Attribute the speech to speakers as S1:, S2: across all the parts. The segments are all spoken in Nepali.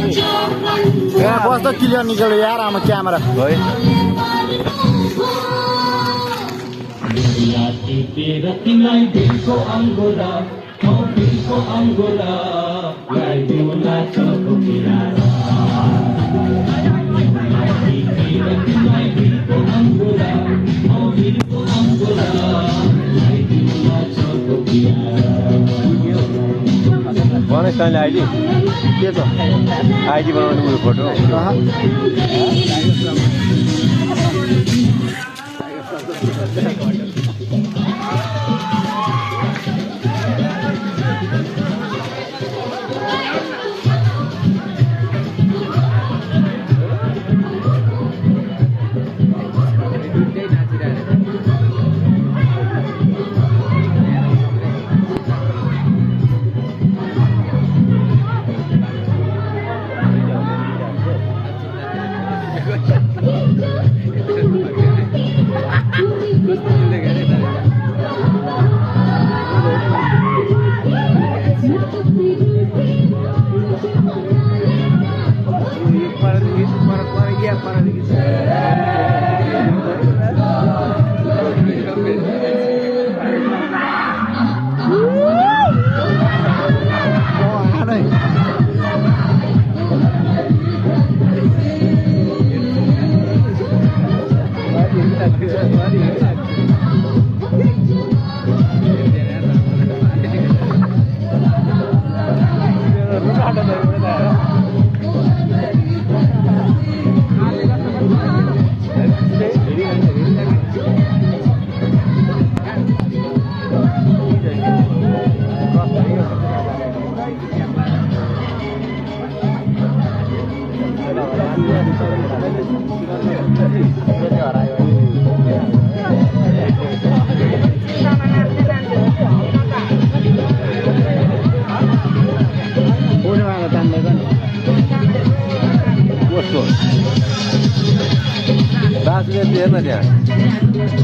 S1: कस्तो क्लियर निकल्यो यार आमा क्यामेरा
S2: है
S3: तिमीलाई दिलको अङ्गोला दिलको अङ्गोला ल्याइदिउँला चोको किनारा तिमीलाई दिलको अङ्गोला दिलको अङ्गोला ल्याइदिउँला चोको किनारा
S2: गणेश तैँले आइडी
S1: के छ
S2: आइडी बनाउने उयो फोटो दाजुले हेर्न त्यहाँ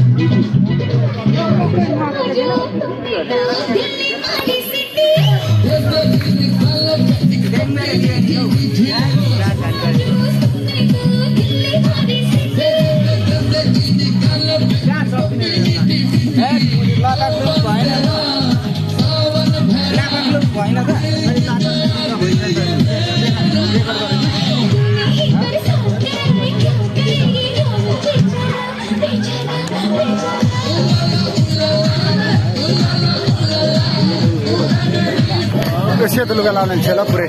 S1: सेतो लुगा लाउने छ ल पुरै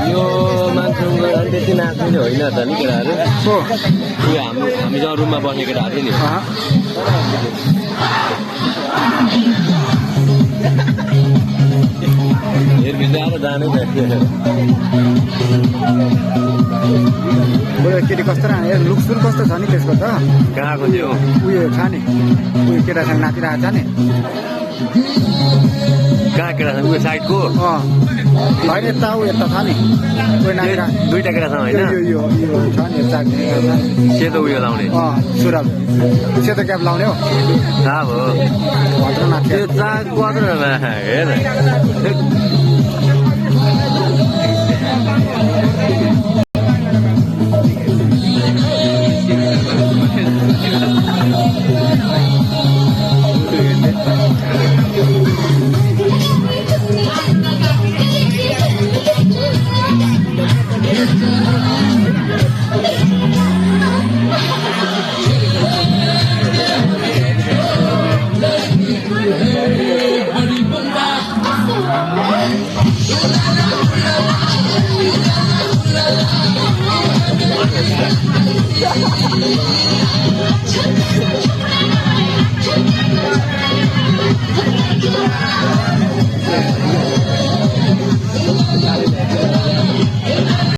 S2: यो मान्छेको त्यति नाच्ने होइन त नि केटाहरू
S1: हो
S2: उयो हामी जहाँ रुममा बस्ने केटाहरू नि हेरभित्र आएर जानै
S1: केटी कस्तो लुक्स पनि कस्तो छ नि त्यसको त
S2: कहाँको थियो
S1: उयो छ नि उयो केटासँग नाचिरहेको छ नि
S2: कहाँ केटासँग उयो साइडको
S1: होइन यता ऊ यता छ नि उयो नाचिरहेको
S2: दुईवटा केटासँग होइन
S1: यो छ नि यता
S2: सेतो उयो लाउने
S1: सुरुवाल सेतो क्याप लाउने हो
S2: थाहा भयो त्यो चाक कत्रो हेर
S3: Yeah.